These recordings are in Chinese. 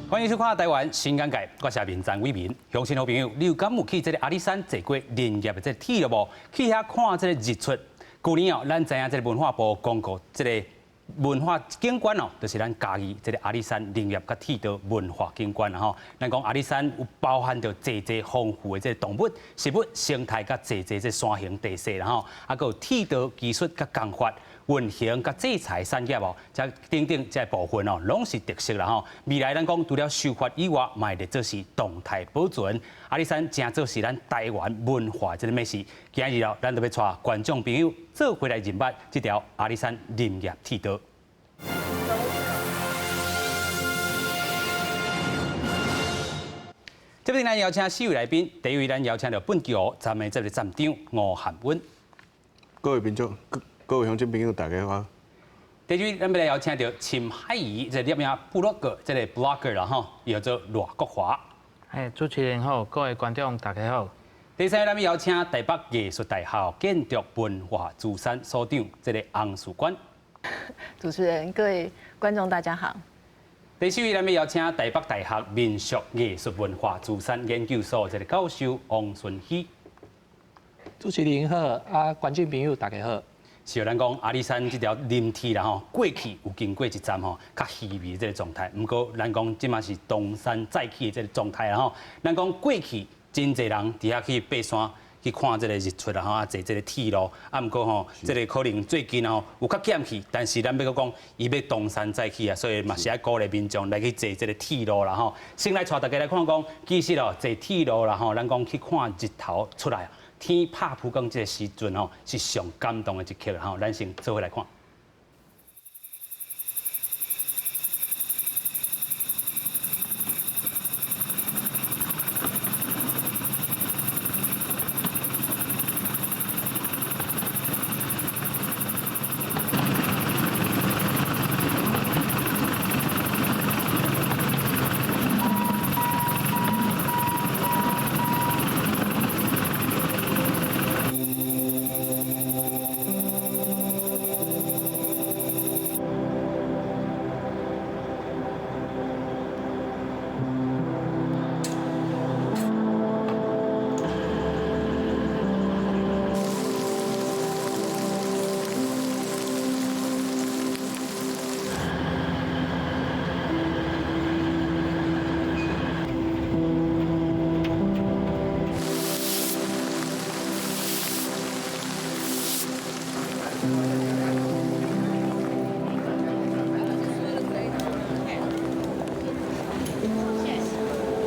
欢迎收看台湾新眼界，我是面张伟民。乡亲好朋友，你有敢有去这个阿里山坐过林业的这个铁路无？去遐看这个日出。去年哦，咱知影这个文化部公告，这个文化景观哦，就是咱嘉义这个阿里山林业甲铁道文化景观啦吼。咱讲阿里山有包含着济丰富的这个动物、食物、生态甲济这山形地势啦吼，还有铁道技术甲工法。运行甲制裁产业哦，这等等这部分哦，拢是特色啦吼。未来咱讲除了修法以外，嘛会做是动态保存。阿里山正做是咱台湾文化这个美食。今日哦，咱就要带观众朋友做回来认捌这条阿里山林业铁道。这边咱邀请4位来宾，第一位咱邀请到本桥站的这个站长吴汉文。各位民众。各位乡亲朋友，大家好。第二位，咱要来邀请到秦海怡，这摄影部落格，这个 blogger 啦吼，叫做罗国华。主持人好，各位观众大家好。第三位，咱要邀请台北艺术大学建筑文化资产所长，这个洪树官。主持人，各位观众大家好。第四位，咱要邀请台北大学民俗艺术文化资产研究所这个教授王顺熙。主持人好，观众朋友大家好。是咱讲阿里山这条林铁啦吼，过去有经过一站吼，较稀微这个状态。不过咱讲即嘛是东山再起的这个状态啦吼。咱讲过去真侪人伫遐去爬山去看这个日出啦吼，啊坐这个铁路。啊，不过吼，这个可能最近吼有较减去，但是咱要讲伊要东山再起啊，所以嘛是爱鼓励民众来去坐这个铁路啦吼。先来带大家来看讲，其实哦坐铁路啦吼，咱讲去看日头出来。天拍蒲公这个时阵吼，是上感动的一刻吼，咱先做伙来看。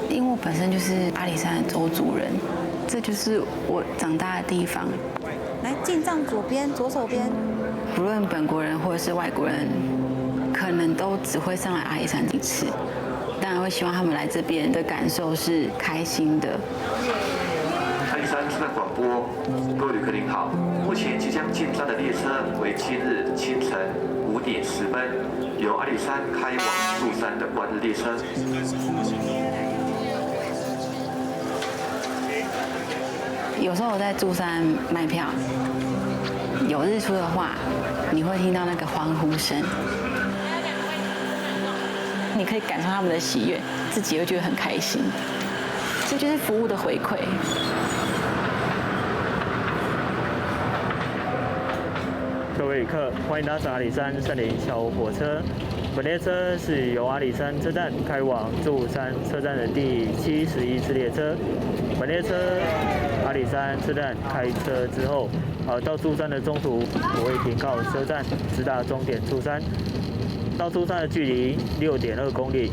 因为我本身就是阿里山的周族人，这就是我长大的地方。来进藏左边，左手边。不论本国人或者是外国人，可能都只会上来阿里山一次。当然会希望他们来这边的感受是开心的。阿里山车站广播，各位旅客您好，目前即将进站的列车为今日清晨5点10分，由阿里山开往鹿山的观日列车。有时候我在柱山卖票，有日出的话，你会听到那个欢呼声，你可以感受他们的喜悦，自己会觉得很开心，这就是服务的回馈。各位旅客，欢迎搭乘阿里山森林小火车。本列车是由阿里山车站开往柱山车站的第71次列车。本列车阿里山车站开车之后，到柱山的中途我会停靠车站，直达终点柱山。到柱山的距离6.2公里，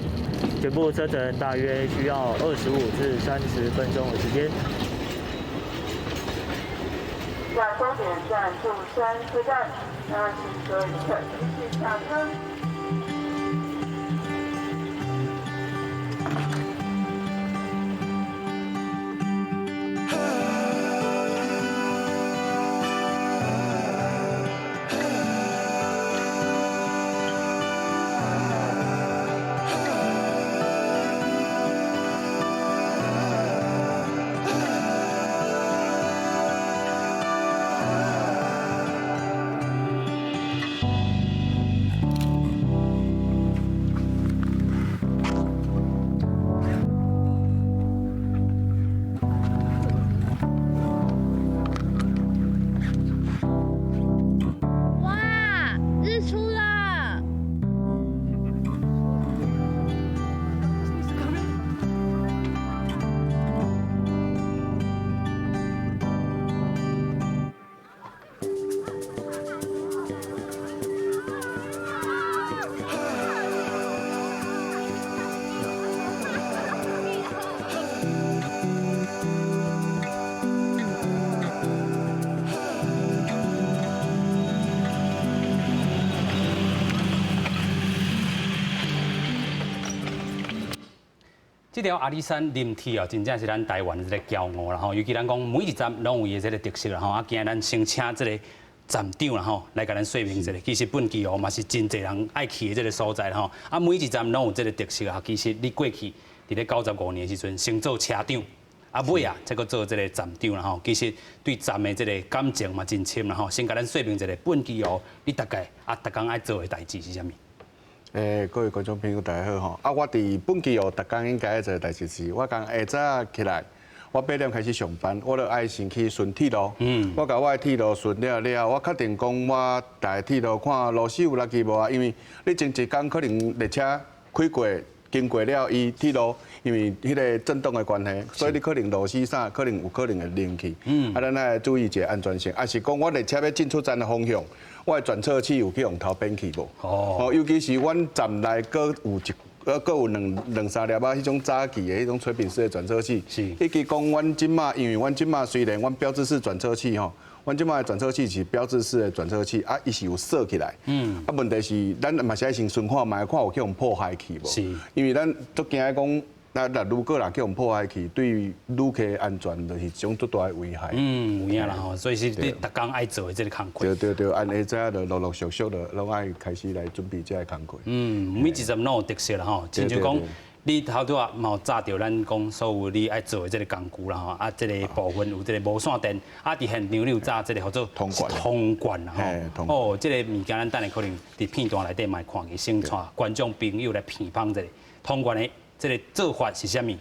全部车程大约需要25至30分钟的时间。下终点站柱山车站，请各位旅客继续下车。这条阿里山林铁哦，真正是咱台湾的这个骄傲啦吼。尤其咱讲每一站拢有伊的这个特色啦吼。啊，今日咱先请这个站长啦吼，来甲咱说明一下。其实本期哦嘛是真侪人爱去的这个所在啦吼。啊，每一站拢有这个特色啊。其实你过去伫咧95年的时阵，先做车长，啊尾啊再搁做这个站长啦吼。其实对站的这个感情嘛真深啦吼。先甲咱说明一下，本期哦你大概逐工爱做的代志是啥物？各位观众朋友大家好吼！啊，我伫本期哦，逐工应该做的代志是，我讲下早起来，我8点开始上班，我就爱先去顺铁路。我甲我的铁路顺了，我确定讲我台铁路看路线有落去无啊？因为你前一工可能列车开过。经过了伊铁路，因为迄个震动的关系，所以你可能螺丝啥可能会拧去。啊，咱爱注意一下安全性。啊，是讲我列车要进出站的方向，我的转侧器有去用头边去无？哦，尤其是阮站内搁有两三粒啊，迄种早期的迄种吹饼式的转侧器。是。以及讲阮即马，因为阮即马虽然阮标志式转侧器吼。阮即摆的转侧器是标志式的转侧器，啊，伊是有锁起来。啊，问题是咱嘛是爱先顺看，嘛看有去互破坏去无？是。因为咱足惊讲，如果去互破坏去，对旅客安全就是一种足大的危害。有影啦吼，所以是你逐工爱做的这个工课。对，按下早就陆续的拢爱开始来准备这个工课。每一站拢有特色啦吼，亲像讲。你头拄啊，嘛有炸着咱讲所有你爱做的这个工具啦吼，啊，这个部分有这个无线电，啊，伫现场你有炸这个叫做通管啦吼。哦，这个物件咱等下可能伫片段内底嘛看去，先带观众朋友来评判一下通管的这个做法是啥物。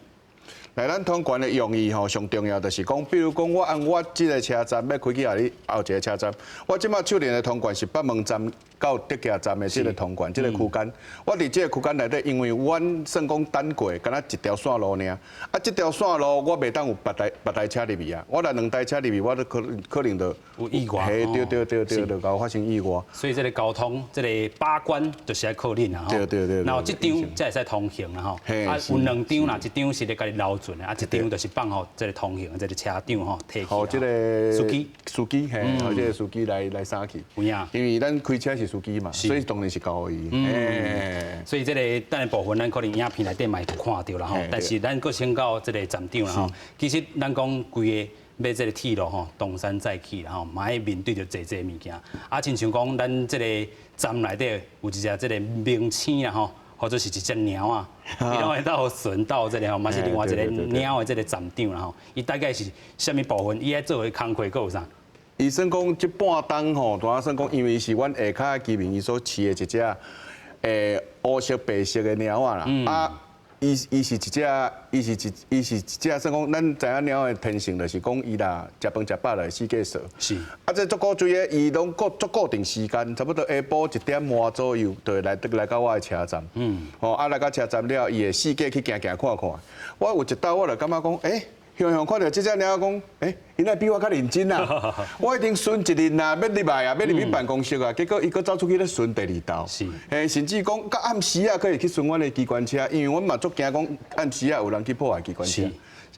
来，咱通关的用意吼，上重要就是讲，比如讲我按我这个车站要开去你后一个车站，我即马手连的通关是北门站到德家站的这个通关，这个区间，我伫这个区间内底，因为阮算讲单过，敢若一条线路尔，啊，这条线路我袂当有别台车入去啊，我来2台车入去，我都可能就有意外，对，就搞发生意外。所以这个交通，这个把关就是要靠恁啊吼。对。然后这张才会使通行啦吼，啊，有2张啦，一张是咧家己留存的，啊，一张就是放互这个通行的这个车长吼提起。好，这个司机，好，这个司机来三去。有影。因为咱开车是司机嘛，所以当然是交伊。所以这个等下部分咱可能影片内底嘛会看到啦吼，但是咱搁先到这个站长啦吼。其实咱讲规个要这个铁路吼，东山再起啦吼，嘛要面对着这物件。啊，亲像讲咱这个站内底有一只这个明星啦吼，或者是一只鸟啊，伊拢会到顺到这个吼，嘛是另外一个鸟的这个站长啦吼。伊大概是啥物部分？伊爱做的工课搁有啥？伊算讲这半冬吼，主要算讲，因为是阮下骹居民伊所饲的一只乌色白色的鸟啊啦，啊，伊是一只算讲，咱知影鸟的天性就是讲伊啦，食饭食饱了四界扫。是。啊，这足够注意，伊拢足固定时间，差不多下晡1点半左右，就会来到我的车站。哦，啊来到车站了，伊会四界去行看看。我有一道我就感觉讲，向看到这只鸟讲，伊那比我较认真啊！我已经顺一日啦，要入来啊，要入去办公室啊，结果伊搁走出去咧顺第2道。是。甚至讲到暗时啊，可以去顺阮的机关车，因为阮嘛足惊讲暗时啊有人去破坏机关车。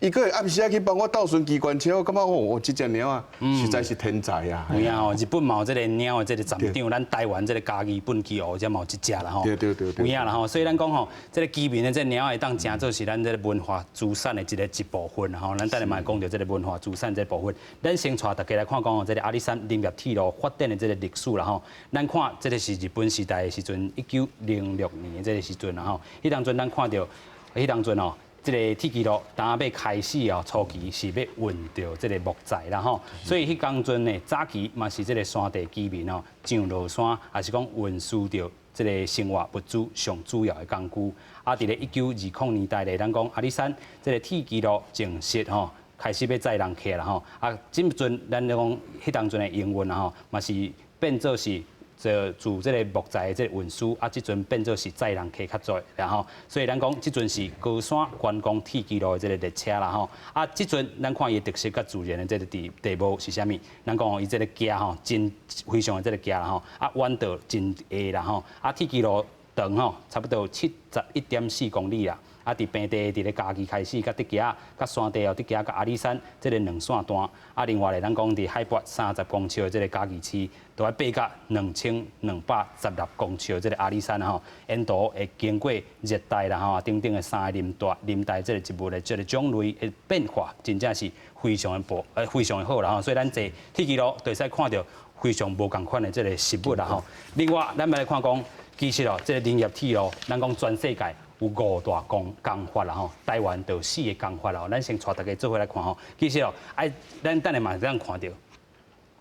伊可以暗时啊去帮我倒顺机关车，我感觉这只鸟啊，实在是天才啊！有影哦，日本嘛有这个鸟的这个站长，咱台湾这个家己本期哦，才嘛有一只啦吼。对。有影啦吼，所以咱讲吼，这个居民的这鸟会当真做是咱这个文化资产的一部分吼。咱等下嘛讲到这个文化资产这部分，咱先带大家来看讲哦，这个阿里山林业铁路发展的这个历史啦吼。咱看这个是日本时代的时阵，1906年的这个时阵啦吼。迄当阵咱看到，迄当阵哦。这个铁轨路当要开始哦，初期是要运到这个木材啦吼，所以迄当阵呢，早期嘛是这个山地居民哦，上落山也是讲运输着这个生活物资上主要的工具。啊，伫咧1920年代咧，咱讲阿里山这个铁轨路正式吼开始要载人客啦吼。啊，即阵咱讲迄当阵的营运啦吼，嘛是变做是。自这个木材的这个运输啊，即阵变做是载人客较多，然后，所以咱讲即阵是高山观光铁轨路的这个列车啦吼。啊，即阵咱看伊的特色甲自然的这个地貌是啥物？咱讲伊这个行吼，真非常的这个行啦吼。啊，弯道真下啦吼。啊，铁轨路长吼，差不多71.4公里啦。啊，伫平地伫咧嘉义开始，甲竹崎、甲山地哦，竹崎甲阿里山这个2线段。啊，另外咧，咱讲伫海拔30公尺的这个嘉义市，都要爬到2216公尺的这个阿里山吼，沿途会经过热带啦吼，等等的3个林带这个植物的这个种类的变化，真正是非常的好啦吼。所以咱坐铁轨路，就使看到非常无共款的这个实物啦吼。另外，咱来看讲，其实哦，这个林业铁路，咱讲全世界。有5大工法啦吼，台湾就有4个工法啦吼，咱先带大家做伙来看吼。其实哦，咱等下嘛会当看到，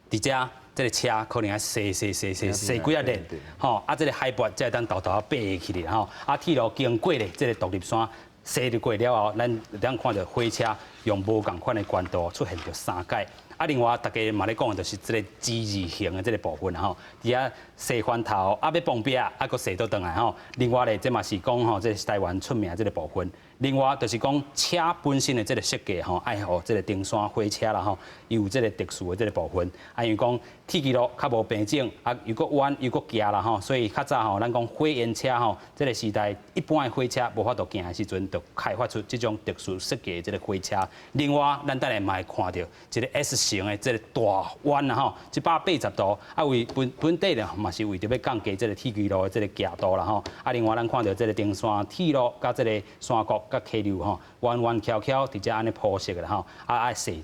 伫这个车可能要踅几啊年，吼，啊，这个海拔才当豆爬起来吼，啊，铁路经过咧这个独立山踅入过了后，咱当看到火车用无共款的高度出现着3界。啊，另外大家嘛咧讲的就是这个G字形的这个部分吼，伫遐踅翻头，啊要碰壁，啊搁踅倒转来吼。另外咧，这嘛是讲吼，这是台湾出名的这个部分。另外就是讲车本身的这个设计吼，爱互这个登山火车啦吼，有这个特殊的这个部分。啊，因为讲铁轨路较无平整，啊又搁弯又搁夹啦吼，所以较早吼，咱讲火焰车吼，这个时代一般的火车无法度行的时阵，就开发出这种特殊设计的这个火车。另外，咱等下嘛会看到一个 S 型的这个大弯啦吼，180度，啊为本地咧嘛是为着要降低这个铁轨路的这个夹度啦吼。啊，另外咱看到这个登山铁路甲这个山谷。甲溪流吼，弯弯翘翘，直接安尼铺设的啦吼，啊爱踅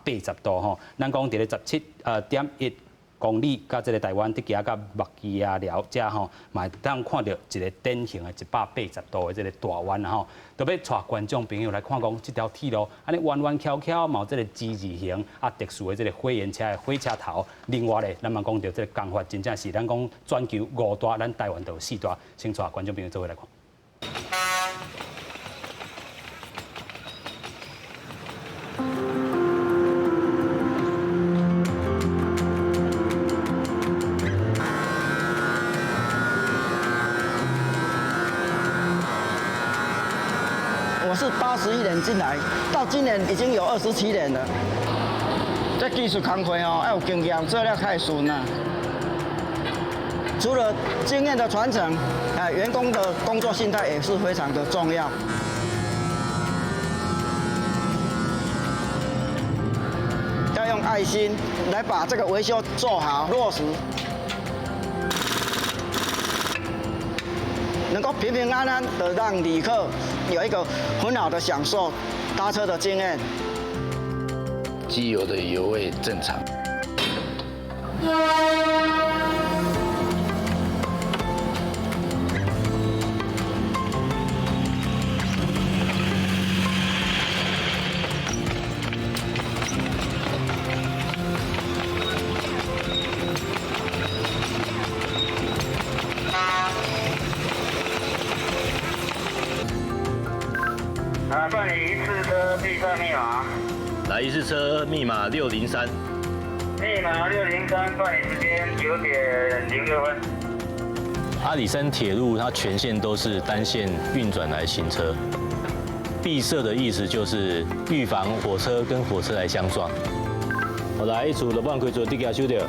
180度吼，咱讲伫咧17.1公里，甲这个台湾竹崎甲木屐啊寮遮吼，嘛当看到一个典型的180度的这个大弯吼，特别带观众朋友来看讲这条铁路，安尼弯弯翘翘，嘛有这个G字形啊，特殊的这个火焰车的火车头。另外咧，咱嘛讲到这个工法，真正是咱讲全球5大，咱台湾就有4大，先带观众朋友做伙来看。我是81年进来，到今年已经有27年了。这技术工会哦，要有经验，做了太顺了。除了经验的传承，员工的工作心态也是非常的重要。要用爱心来把这个维修做好落实，能够平平安安的让旅客有一个很好的享受搭车的经验。机油的油位正常。办理一次车预测密码。来一次车密码603。密码603，办理时间9点06分。阿里山铁路它全线都是单线运转来行车，闭塞的意思就是预防火车跟火车来相撞。好，来一组6万开做地下收掉，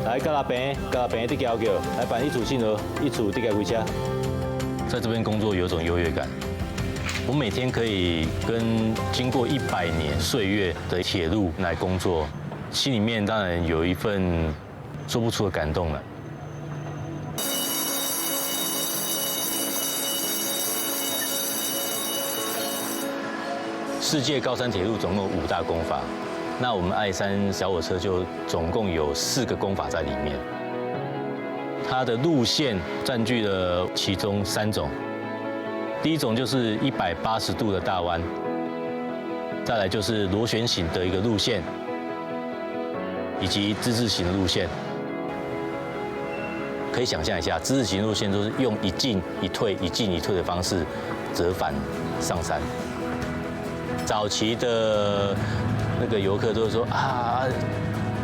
来加拉边地下叫，来办一组信号，一组地下回车。在这边工作有种优越感。我每天可以跟经过100年岁月的铁路来工作，心里面当然有一份说不出的感动了。世界高山铁路总共5大工法，那我们爱山小火车就总共有4个工法在里面。它的路线占据了其中3种。第一种就是180度的大弯，再来就是螺旋形的一个路线，以及之字形的路线。可以想象一下，之字形路线都是用一进一退、一进一退的方式折返上山。早期的那个游客都会说啊，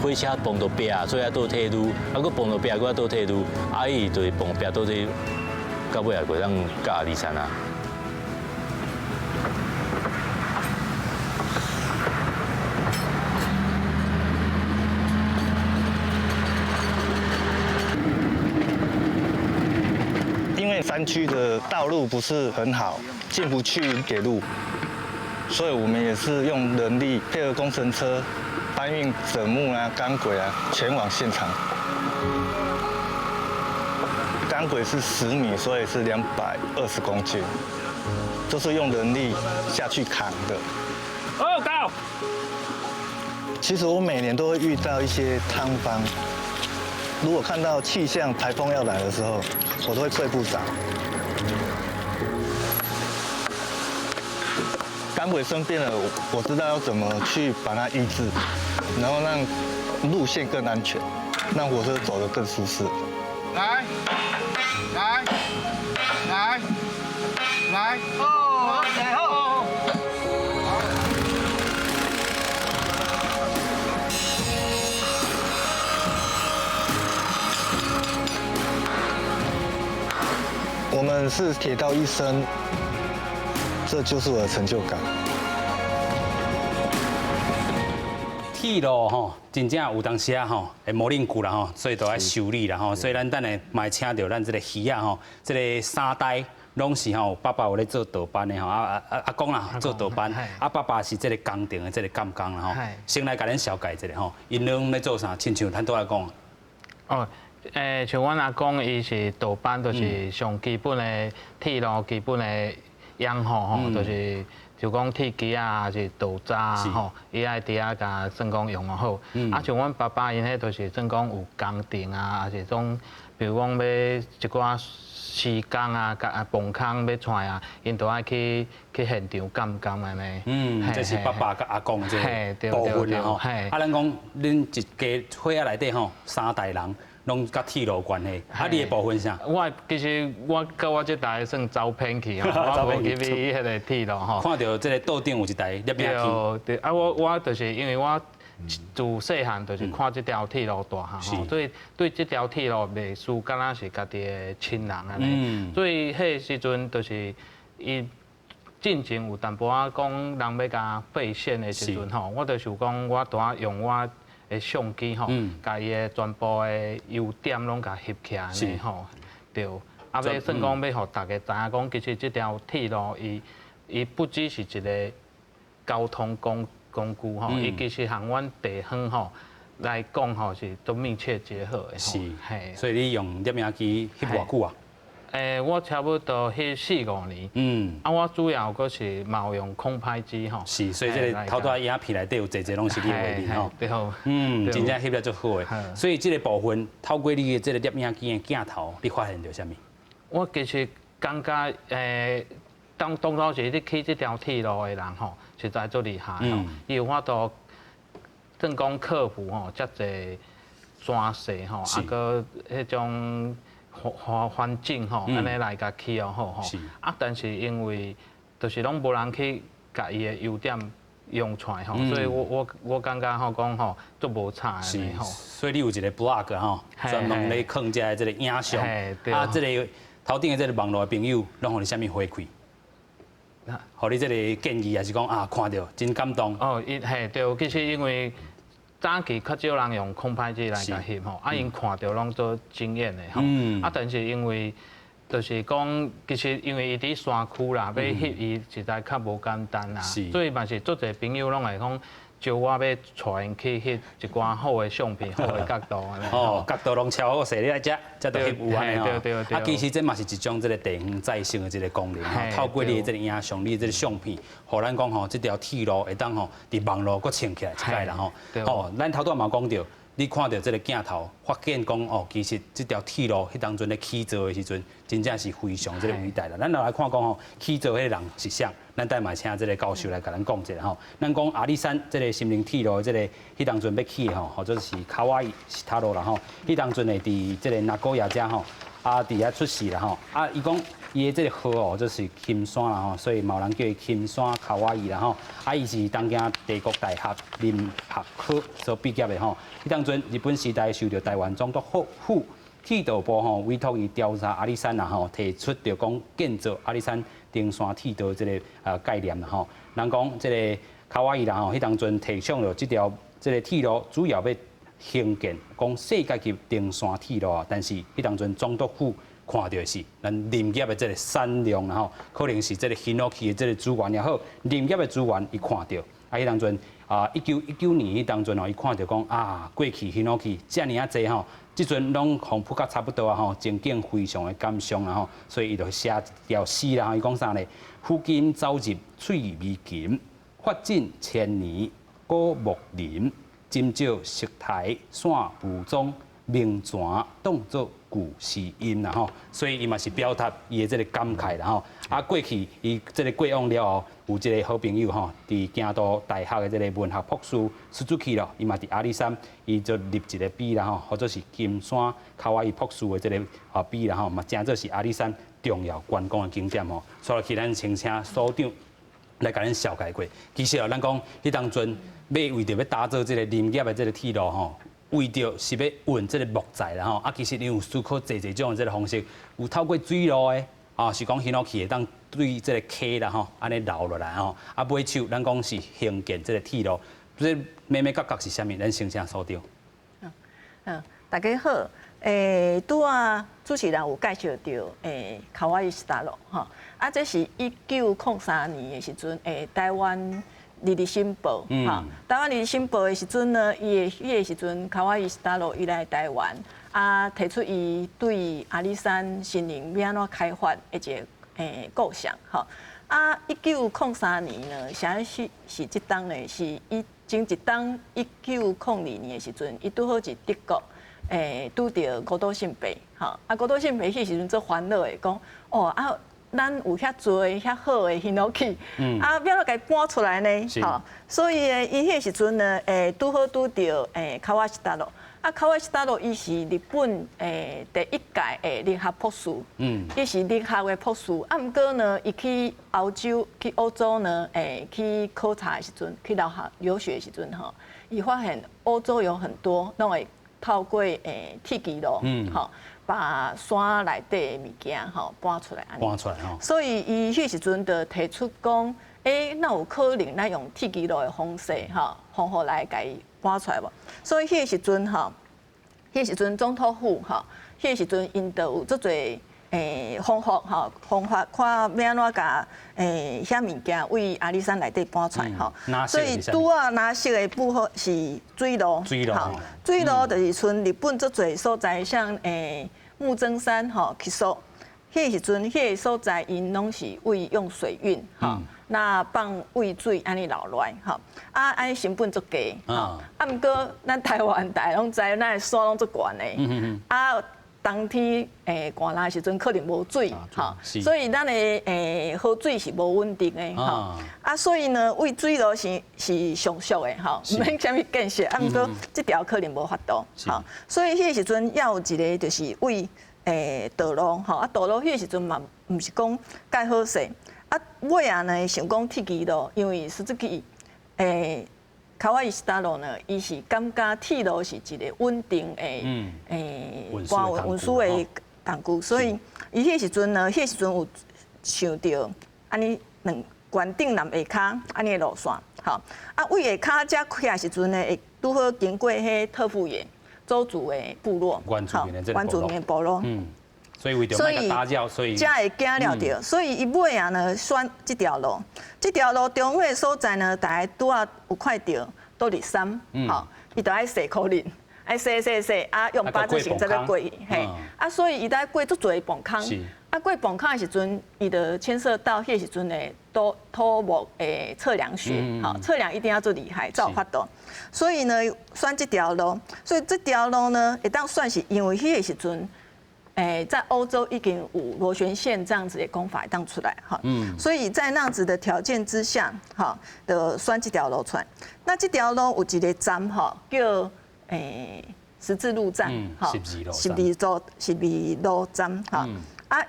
火车崩到壁啊，所以要倒铁路，啊，佫崩到壁，佫要倒铁路，啊，伊就崩壁倒铁路。到尾来过让到阿里山啊。山区的道路不是很好，进不去铁路，所以我们也是用人力配合工程车搬运枕木啊、钢轨啊前往现场。钢轨是10米，所以是220公斤，都是用人力下去扛的。哦，高。其实我每年都会遇到一些塌方，如果看到气象台风要来的时候，我都会退步长。钢轨生变了，我知道要怎么去把它医治，然后让路线更安全，让火车走得更舒适。来，哦，OK，好。我们是铁道医生，这就是我的成就感。铁路吼，真正有当时啊吼，会磨练久啦吼，所以都要修理啦吼。所以咱等下嘛请到咱这个鱼啊吼，这个3代拢是吼，爸爸有咧做导班的吼，阿公啦做导班，爸爸是这个工程的这个监工啦吼。先来甲恁小解一下吼，因拢咧做啥？亲像咱都来讲。哦。像阮阿公伊是导班，就是上基本的铁路基本的养护吼，就是就讲铁机啊，还是导渣吼，伊爱伫遐甲算讲用好。啊，像阮爸爸因迄就是算讲有工程啊，还是种，比如讲要一寡施工啊、甲崩坑要踹啊，因都爱去现场监安尼。这是爸爸甲阿公这个部分啦吼。啊，咱讲恁一家伙仔内底吼，3代人。拢甲铁路有关系，你的部分啥？其实我甲我这台算走偏去吼，我无入去迄个铁路吼。看到这个道顶有一台摄影机。对，啊我就是因为我自细汉就是看这条铁路大汉吼，所以对这条铁路历史敢若是家己的亲人安尼。所以迄时阵就是伊进前有淡薄仔讲人要甲废线的时阵吼，我就是讲我拄仔用我的相机吼，甲伊的全部的优点拢甲翕起来呢吼，对。啊，要算讲要互大家知影讲，其实这条铁路伊不只是一个交通工具吼，伊其实和阮地方吼来讲吼是都密切结合的。是，所以你用摄影机翕偌久啊？我差不多翕4-5年。啊，我主要佫是有用空拍机吼。是，所以这个头拄影片内底有侪拢是你的画面吼。对吼。真正翕得足好的。所以这个部分透过你的这个摄影机的镜头，你发现到啥物？我其实感觉当初是你去这条铁路的人吼，实在足厉害吼。伊有法度，算讲克服吼，遮侪山势吼，啊个迄种。环境吼，安尼来甲起哦好吼，啊，但是因为就是拢无人去甲伊的优点用出来吼，所以我感觉吼讲吼足无差安尼吼。所以你有一个 blog 吼，专门咧放遮这个影像，啊，这个头顶的这个网络的朋友，拢互你啥物回馈？互你这个建议，还是讲啊，看到真感动？哦，对，其实因为。早期较少人用空拍机来甲翕吼，啊因看到拢做惊艳的吼，啊但是因为就是讲，其实因为伊伫山区啦，要翕伊实在较无简单啦，所以嘛是足侪朋友拢会讲，招我要带因去翕一寡好的相片、好的角度安尼。哦，角度拢超好势，你来遮才都翕有安尼吼。对。啊，其实这嘛是一种这个地方再生的这个功能吼，透过你的这个影像、你的这个相片，互咱讲吼，这条铁路会当吼，伫网络搁穿起来一摆啦吼。哦，咱头拄嘛讲到，你看到这个镜头，发现讲哦，其实这条铁路迄当阵咧起造的时阵，真正是非常这个伟大啦。咱来看讲吼，起造迄个人是谁？咱等下请这个教授来甲咱讲一下吼。咱讲阿里山这个心灵铁路这个迄当阵要起的吼，或者是卡哇伊是塔路啦吼。迄当阵会伫这个那高亚遮吼，啊伫遐出世啦吼。啊，伊讲伊的这个号哦，就是金山啦吼，所以某人叫伊金山卡哇伊啦吼。啊，伊是东京帝国大学林学科所毕业的吼。迄当阵日本时代受到台湾总督府铁道部吼委托伊调查阿里山啦吼，提出着讲建造阿里山登山铁道这个概念啦吼。人讲这个卡哇伊啦吼，迄当阵提倡了这条这个铁路主要要兴建讲世界级登山铁路啊，但是迄当阵总督府看到的是咱林业的这个产量，然后可能是这个兴落去的这个资源也好，林业的资源伊看到，迄当阵1919年迄当阵吼，伊看到讲过去兴落去遮尔啊济吼。即阵拢互扑甲差不多啊吼，情景非常的感伤啊吼，所以伊就写一条诗啦，伊讲啥呢？附近走入翠微琴，发展千年古木林，今朝石台线浮中，名泉当作古诗音啦吼。所以伊嘛是表达伊的这个感慨啦吼。过去伊这个过往了后，有一个好朋友吼，伫京都大学的这个文学博士苏子去咯，伊嘛伫阿里山，伊就立一个碑啦吼，或者是金山卡哇伊博士的这个碑啦吼，嘛真做是阿里山重要观光的景点吼。所以去咱请请所长来甲咱小解过。其实咱讲迄当阵要为着要打造这个林业的这个铁路吼。为着是要运这个木材啦吼，其实伊有思考侪种的这个方式，有透过水路的，是讲兴落去会当对这个溪啦吼，安尼流落来吼，尾手咱讲是兴建这个铁路，这每角角是啥物？咱先请所长。大家好，拄啊主持人有介绍到卡哇伊斯达洛吼，这是1903年的时阵，台湾日日新报，台湾日日新报的时阵呢，迄个时阵卡哇伊斯达洛伊来台湾，提出伊对阿里山森林要安怎开发的一个构想，1903年呢，啥是即当呢？是伊前一当1902年的时阵，伊拄好是德国。拄着高度性病，高度性病迄时阵做烦恼的，讲咱有遐侪遐好的兴落去，要怎甲伊搬出来呢？所以伊迄时阵呢，拄好拄着卡哇西达洛，卡哇西达洛伊是日本第一届的理学博士，伊是理学的博士，毋过呢，伊去欧洲呢，去考察的时阵，去留学的时阵吼，伊发现欧洲有很多拢会。透过铁轨路，把山内底的物件搬出来，所以伊迄时阵就提出讲，那有可能咱用铁轨路的方式，方法来甲伊搬出来无？所以迄个时阵总统府，迄个时阵因就有足侪方法看要安怎甲遐物件为阿里山内底搬出来所以拄啊拿色的部分是水路，水路就是像日本足侪所在，像木曾山去索，迄个时阵迄个所在因拢是为用水运那放喂水安尼流落来安尼成本足低毋过咱台湾大家拢知，咱的山拢足悬的冬天寒冷时阵可能无水所以咱的河水是无稳定的所以呢，喂水路是上俗的毋免啥物建设，毋过这条可能无法度所以迄个时阵要有一个就是为道路道路迄个时阵嘛，毋是讲介好势尾呢想讲铁轨路，因为实质去卡哇伊斯达路呢，伊是感觉铁路是一个稳定的运输的工具，所以伊迄时阵呢，有想到安尼悬顶南下骹安尼路线，为下骹才开时阵呢，会拄好经过迄特富野周族的部落，原住民部落。所以为着那个打扰，所以才会惊了着。所以伊尾啊呢选这条路，这条路中尾所在呢，大家拄啊有看到都是山，伊就爱洗苦林，爱洗，用八字形在咧过，所以伊在过足侪崩坑，过崩坑的时阵，伊就牵涉到迄时阵的土木的测量学，测量一定要做厉害，才有法度。所以呢，选这条路，所以这条路呢，会当算是因为迄个时阵。在欧洲已经有螺旋线这样子的工法当出来所以在那样子的条件之下的选这条路出来。那这条路有一个站叫十字路站十字路站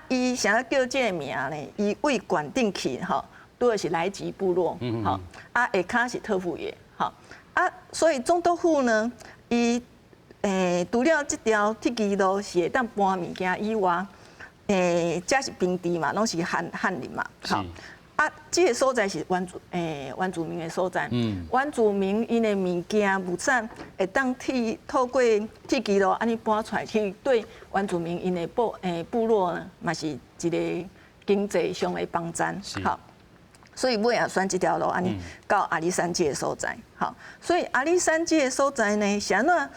伊想要叫这个名呢？伊为管定起拄的是莱吉部落下骹是特富野所以总督府呢，伊除了这条铁轨路是会当搬物件以外，这是平地嘛，拢是旱林嘛，啊，这个所在是原住民的所在。原住民因的物件物产会当透过铁基路安尼搬出来，去对原住民因的部落呢，嘛是一个经济上的帮衬。好，所以尾也选这条路安尼到阿里山这个所在。好，所以阿里山这个所在呢，是安怎？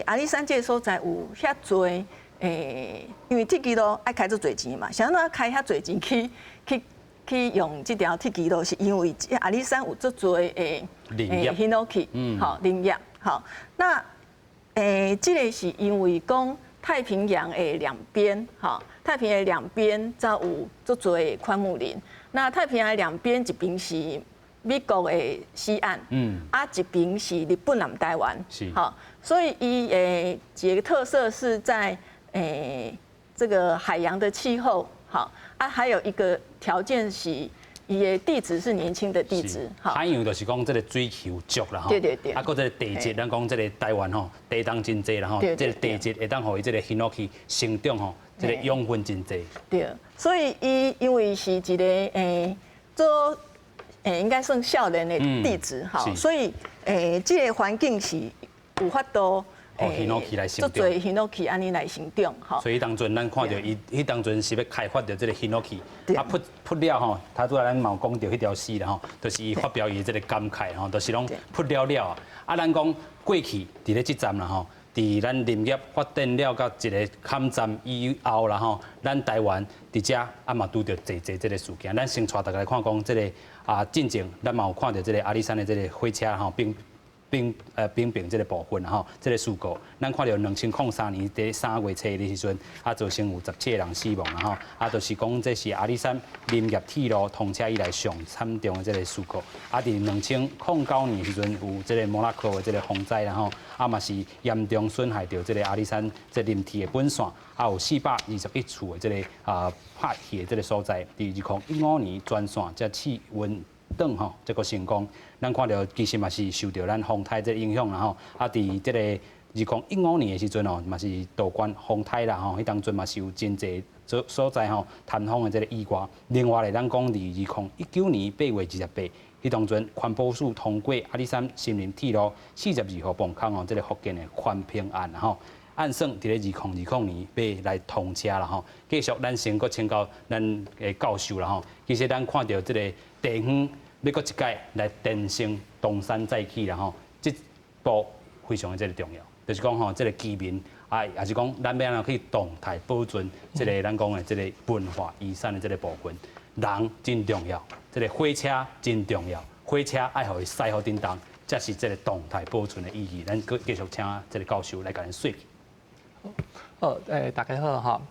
阿里山这个所在有遐多因为铁基路爱开足侪钱嘛，是安怎开遐侪钱去用这条铁基路，是因为阿里山有足多林落去，好林业，好那这个是因为讲太平洋的两边，好太平洋的两边则有足多宽木林，那太平洋的两边一边是美国的西岸，啊一边是日本南台湾，好，所以伊几个特色是在这个海洋的气候。好啊，还有一个条件是，伊的地质是年轻的地质。海洋就是讲这个水球足啦吼，对对对。啊，搁这个地质，咱讲这个台湾吼，地动真济啦吼，这个地质会当互伊这个兴落去生长吼，这个养分真济。对，所以伊因为是一个做应该算少年的地质哈，所以这个环境是有法度。兴落去来生长，做做兴落去安尼来生长，吼。所以当阵咱看到伊，迄当阵是要开发着这个兴落去，啊扑了吼，他拄仔咱嘛讲到迄条诗啦吼，就是伊发表伊这个感慨吼，就是讲扑了啊。啊，咱讲过去伫咧这站啦吼，伫咱林业发展了到一个坎站以后啦吼，咱台湾伫遮啊嘛拄着济这个事件，咱先带大家来看讲这个进前，咱嘛有看到这个阿里山的这个火车吼冰冰这个部分吼，这个事故，咱看到2003年第3月初的时阵，造成有17个人死亡啦吼，就是讲这是阿里山林业铁路通车以来上惨重的这个事故。伫2009年的时阵，有这个莫拉克的这个风灾啦吼，嘛是严重损害到这个阿里山这林铁的本线，有421处的这个拍去的这个所在。伫2015年全线才气温等吼，这个成功。咱看到其实嘛是受到咱风台这影响啦吼，伫这个2015年的时阵哦，嘛是道观风台啦吼，迄当阵嘛是有真济所在吼坍风的这个意外。另外咧，咱讲伫2019年8月28，迄当阵环保署通过阿里山森林铁路42号磅坑哦，这个福建的环评案啦吼。按算伫咧2020年要来通车啦吼，继续咱先搁请教咱的教授啦吼。其实咱看到这个地方要搁一届来振兴东山再起啦吼，这步非常的这个重要。就是讲吼，这个居民也是讲咱要安怎去动态保存这个咱讲的这个文化遗产的这个部分，人真重要，这个火车真重要，火车爱互伊驶好叮当，这是这个动态保存的意义。咱继续请这个教授来甲咱说。大家好哈，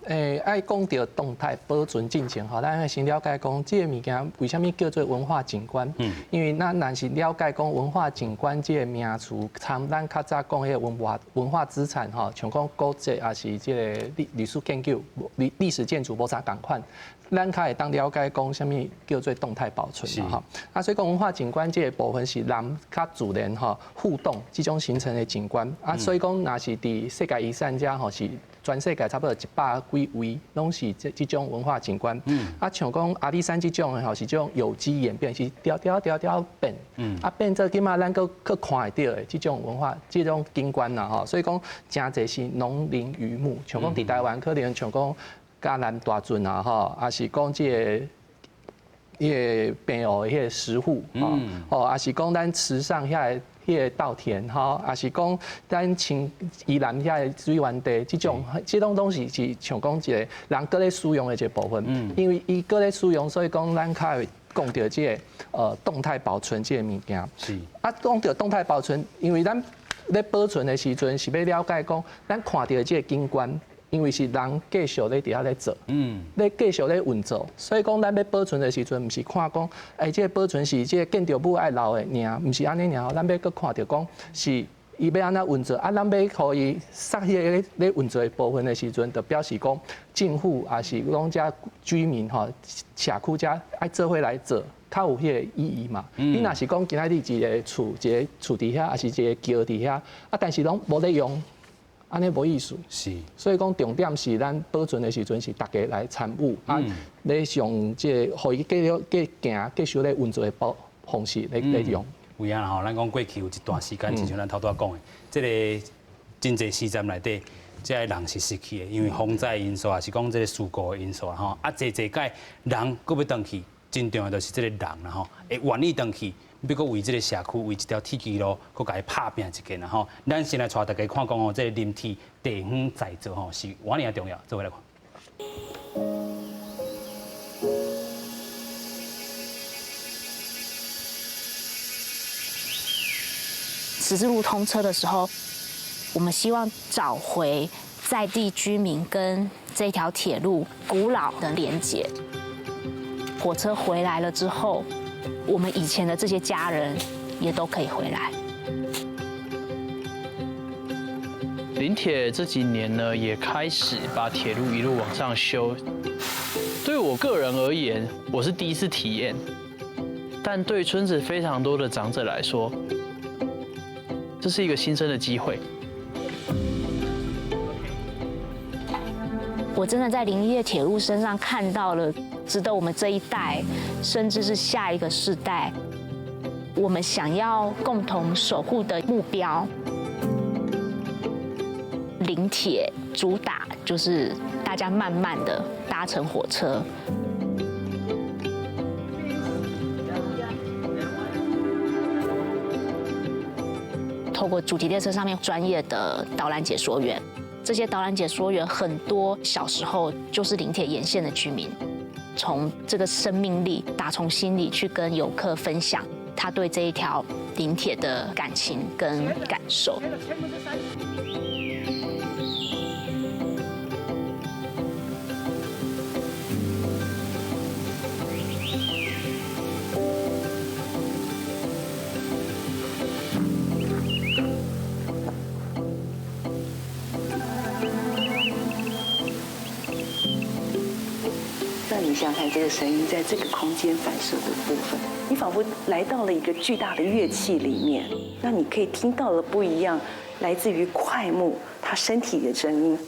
爱讲到动态保存进程哈，咱先了解讲这个物件为什么叫做文化景观？因为咱若是了解讲文化景观这个名词，参咱较早讲迄个文化资产哈，像讲古迹也是这个历史建筑、历史建筑无啥共款。咱较会当了解讲什么叫做动态保存嘛哈，所以讲文化景观这个部分是人较自然哈互动这种形成的景观所以讲若是伫世界遗产遮吼是全世界差不多100几位拢是这种文化景观像讲阿里山这种的吼是这种有机演变是条变变做今仔咱搁看会到的这种文化这种景观啦吼，所以讲真侪是农林渔牧，像讲伫台湾可能像讲嘉南大圳啊，吼，也是讲这个平湖迄个石户，也是讲咱池上遐个稻田，也是讲咱宜兰遐个水源地，这种东西是像讲一个人搁咧使用的一个部分，因为伊搁咧使用，所以讲咱较会讲到这个动态保存这个物件。是。讲到动态保存，因为咱咧保存的时阵是要了解讲，咱看到这个景观。因为是人继续咧伫遐咧做，咧继续咧运作，所以讲咱要保存的时阵，毋是看讲，这个保存是这个建筑物爱留的尔，毋是安尼尔，咱要搁看到讲是伊要安怎运作，咱要可以杀迄个咧运作的部分的时阵，就表示讲政府也是讲遮居民吼，社区遮爱做伙来做，较有迄个意义嘛。你若是讲今仔日一个厝伫遐，还是一个桥伫遐，但是拢无咧用。安尼无意思。是。所以讲重点是咱保存的时阵是大家来参与，咧上即个，互伊继行继续咧运作的方式来用。有影啦吼，咱讲过去有一段时间，就像咱头拄仔讲的，即个真济市站内底，即个人是失去的，因为风灾因素，也是讲即个事故的因素啦吼。啊，济届人搁要转去，真重要就是即个人啦吼，会愿意转去。要搁为这个社区为一条铁基路，搁甲伊拍拼一件啦吼。咱先来带大家看讲哦，这个林铁地方再造吼是偌尔重要，做伙来看。十字路通车的时候，我们希望找回在地居民跟这条铁路古老的连结。火车回来了之后，我们以前的这些家人也都可以回来。林铁这几年呢，也开始把铁路一路往上修。对我个人而言，我是第一次体验，但对村子非常多的长者来说，这是一个新生的机会。我真的在林业铁路身上看到了值得我们这一代，甚至是下一个世代，我们想要共同守护的目标。林铁主打就是大家慢慢的搭乘火车。透过主题列车上面专业的导览解说员，这些导览解说员很多小时候就是林铁沿线的居民，从这个生命力打从心里去跟游客分享他对这一条林铁的感情跟感受。那你想想看，这个声音在这个空间反射的部分，你仿佛来到了一个巨大的乐器里面，那你可以听到了不一样，来自于快木它身体的声音。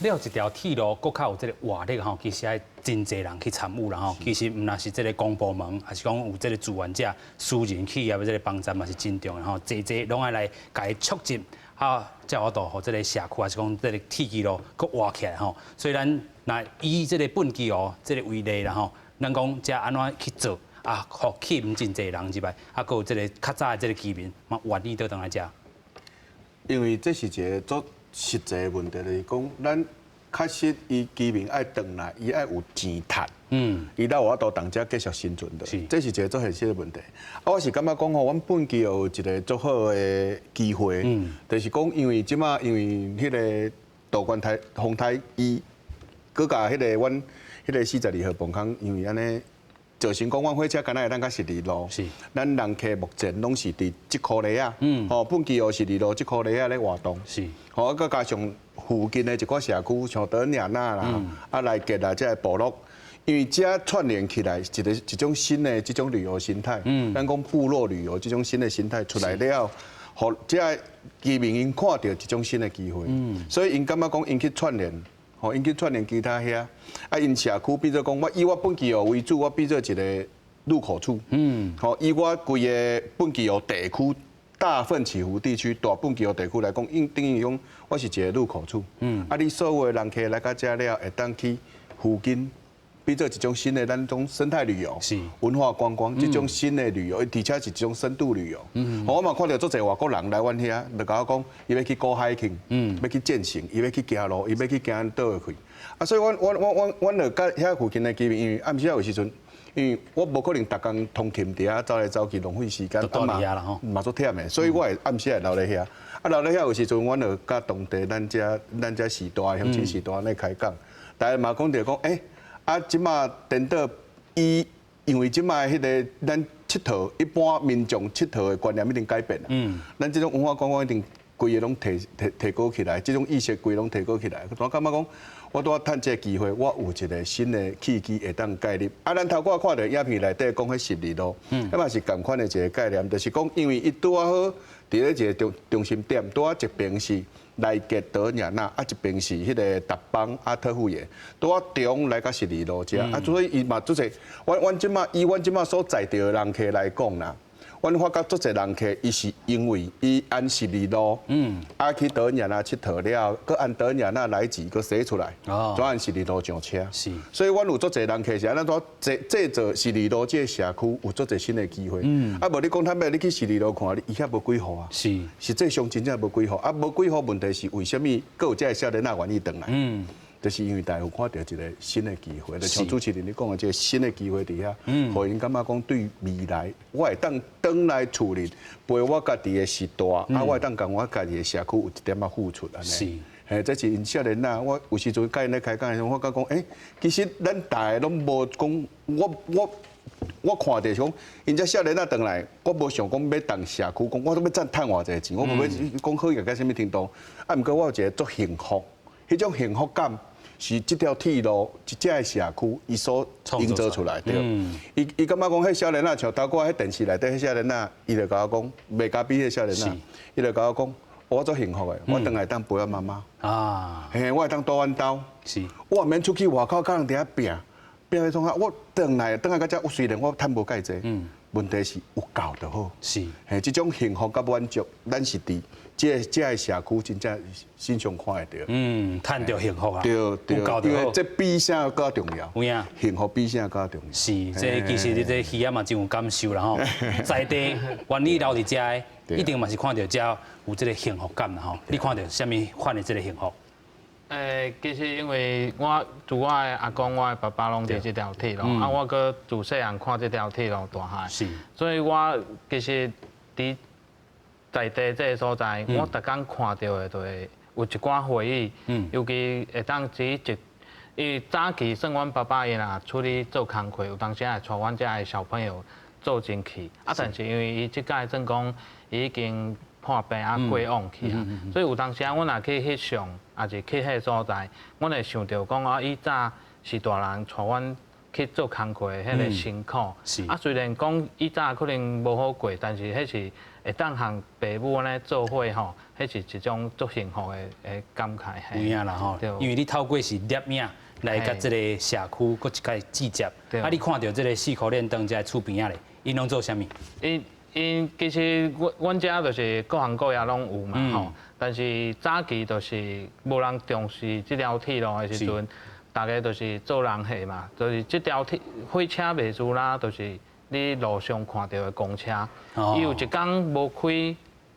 了一条铁路，搁较有这个活力吼，其实爱真侪人去参与啦吼。其实毋那是这个公部门，还是讲有这个志愿者、私人企业的这个帮助嘛是真重要吼。拢爱来甲伊促进，才有度互这个社区还是讲这个铁基路搁活起来吼。所以咱若以这个本基路这个为例啦吼，咱讲遮安怎去做啊，互吸引真侪人入来，搁有这个较早的这个居民嘛愿意倒转来遮。因为这是一个足实际的问题，就是讲咱确实伊居民爱转来，伊爱有钱赚，伊才有法度当遮继续生存的。这是一个足现实的问题。我是感觉讲吼，阮本期有一个足好的机会，就是讲因为即马因为迄个道观台丰台伊，佮甲迄个阮迄个42号崩坑，因为安尼。造成讲，阮火车敢若会当较12路，咱人客目前拢是伫即箍里啊，吼，本期又12路即箍里啊咧活动，吼，佮加上附近的一寡社区，像德尔纳啦，来结来这部落，因为遮串联起来一种新的这种旅游形态，咱讲部落旅游这种新的形态出来了，互遮居民因看到一种新的机会，所以因感觉讲因去串联。吼，因去串联其他遐，因社区变做讲，我以我本基路为主，我变做一个入口处。吼，以我规个本基路地区大奋起湖地区大本基路地区来讲，等于讲我是一个入口处。你所有的人客来到遮了，会当去附近变做一种新的咱种生态旅游、文化观光这种新的旅游，而且是一种深度旅游。我嘛看到足侪外国人来阮遐，就甲我讲，伊要去go hiking，要去践行，伊要去行路，伊要去行倒去。所以阮就甲遐附近的居民，因为暗时有时阵，因为我无可能逐工通勤伫遐走来走去浪费时间，嘛足忝的，所以我会暗时会留咧遐。留咧遐有时阵，阮就甲当地咱遮时代乡亲时代安尼开讲，大家嘛讲着讲，即马颠倒因为即马迄个咱佚佗，一般民众佚佗的观念一定改变啦。咱这种文化观光一定规个拢提高起来，这种意识规拢提高起来。我感觉讲，我拄啊趁这个机会，我有一个新的契机会当介入。啊，咱头壳看到影片内底讲迄12路，那嘛是同款的一个概念，就是讲，因为伊拄啊好伫咧一个中心点，拄啊一边是来吉德亚那，啊一边是迄个达邦阿特富野，拄啊中来到12路遮，啊所以伊嘛做者，阮即马以阮即马所在地的人客来讲啦。阮发觉足侪人客，伊是因为伊按12路，啊去德亚那佚佗了，佮按德亚那来钱，佮洗出来，转按12路上车。是，所以阮有足侪人客是安怎做制作12路这个社区有足侪新的机会。啊，无你讲坦白，你去12路看，伊遐无几户啊。是，实际上真正无几户，啊无几户问题是为虾米？佮有这个少年仔愿意转来？就是因为大家有看到一个新的机会，就像主持人你讲的，这个新的机会底下，互因感觉讲对未来，我会当转来处理，陪我家己的时代，啊，我会当共我家己的社区有一点仔付出安尼。是，嘿，这是因少年仔，我有时阵甲因咧开讲的时候，我感觉讲，其实咱大家拢无讲，我看到是讲，因这少年仔转来，我无想讲要当社区，讲我都要赚偌济钱，我无要讲好业到什么程度，啊，毋过我有一个足幸福，迄种幸福感。是这条铁路，一只个社区，伊所营造出来，对。伊感觉讲，迄少年仔像头过迄电视内底迄少年仔，伊就甲我讲，袂甲比迄少年仔，伊就甲我讲，我足幸福的，我等来当陪我妈妈。啊，嘿，我会当倒阮兜，是，我免出去外口，甲人伫遐拼迄种啊，我等来甲遮，虽然我趁无介济，问题是有够就好。是，嘿，这种幸福甲满足，咱是伫。这个社区真正欣赏看会到，趁到幸福啊，对，因为这比啥更重要，有影，幸福比啥更重要。是，这其实你这鱼仔嘛真有感受啦吼，在地愿意留伫遮的，一定嘛是看到遮有这个幸福感啦吼。你看到什么款的这个幸福？其实因为我自我的阿公、我的爸爸拢伫这条铁路，啊，我搁自细汉看这条铁路大汉，是，所以我其实伫。在地这个所在，我逐工看到的就会有一寡回忆，尤其会当伊早期算阮爸爸伊若出去做工课，有当时会带阮遮的小朋友做进去，啊，但是因为伊即届算讲已经破病啊过往去啊，所以有当时阮若去翕相，也是去迄个所在，阮会想到讲啊，伊早是大人带阮去做工课的迄个辛苦，啊，虽然讲伊早可能无好过，但是迄是。会当和爸母安尼做伙吼，迄是一种足幸福的感慨。有影啦吼，因为你透过是摄影来甲这个社区搁一个季节，啊，你看到这个四颗链灯这厝边仔咧，因拢做啥物？因其实阮遮就是各行各业拢有嘛吼，但是早期就是无人重视这条铁路的时阵，大家就是做人客嘛，就是这条火车袂输啦，就是。你路上看到的公车，伊有一天无开，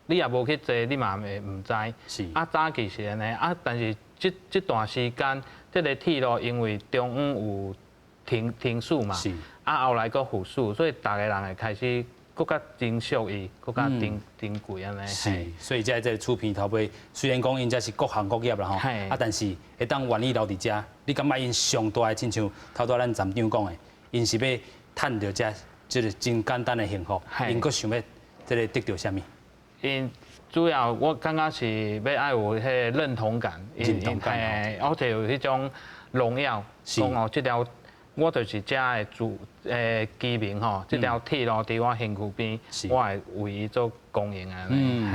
你也无去坐，你嘛会唔知。是。啊，早期是安尼，啊，但是这段时间，这个铁路因为中午有停驶嘛，是。啊，后来佫复驶，所以大家人会开始佫较珍惜伊，佫较珍贵安尼。是。所以在这厝边头尾，虽然讲因这是各行各业啦吼，啊，但是会当愿意留伫遮，你感觉因上大的，亲像头拄咱站长讲的，因是要趁到遮。即个真简单的幸福，因佫想要即个得到啥物？因主要我感觉是要爱有迄个认同感，认同感，而且有迄种荣耀，讲哦，即条我就是遮的居民吼，即条铁路伫我身躯边，我会为伊做公营安尼。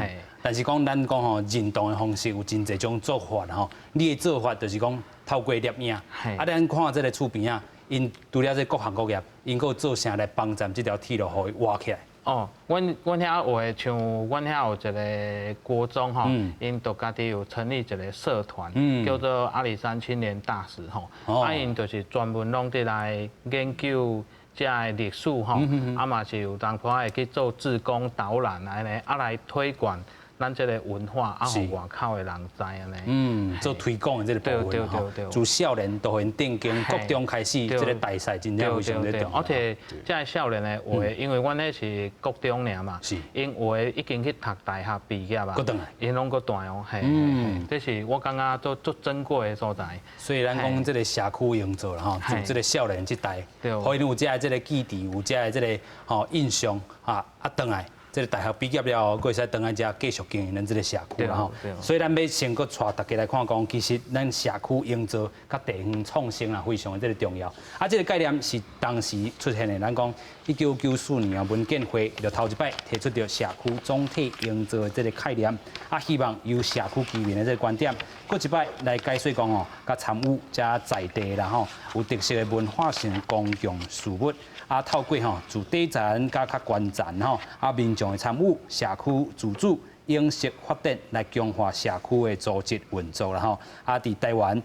但是讲咱讲吼，认同的方式有真侪种做法吼，你的做法就是讲透过摄影，啊，咱看即个厝边啊。因除了这各行各业，因佫做啥来帮助这条铁路互伊挖起来？哦，阮遐有诶，像阮遐有一个国中吼，因都家己有成立一个社团，叫做阿里山青年大使吼。啊，因就是专门拢伫来研究遮个历史吼，啊嘛是有当初会去做志工导览安尼，啊来推广。咱这个文化啊，互外口的人知安尼。做推广的这个部分吼，自少年都因定经国中开始，这个大赛真正非常的重要。而且这个少年的话，因为阮迄是国中尔嘛，因话已经去读大学毕业啊，因拢搁大哦，嘿，这是我感觉足珍贵的所在。所以咱讲这个社区营造啦吼，就这个少年这代，互因有这个基地，有这个印象啊，转来。这个大学毕业了后，佫会使倒来遮继续经营咱这个社区啦吼。所以咱要先佫带大家来看讲，其实咱社区营造甲地方创新啦，非常的这个重要。啊，这个概念是当时出现的，咱讲1994年啊，文建会就头一摆提出着社区总体营造的这个概念，啊，希望由社区居民的这个观点，佫一摆来解说讲哦，甲参与加在地啦吼，有特色的文化性公共事物。啊，透过吼自底层加较观瞻吼，啊民众的参与，社区自主、饮食发展来强化社区的组织运作啦吼。啊，伫台湾，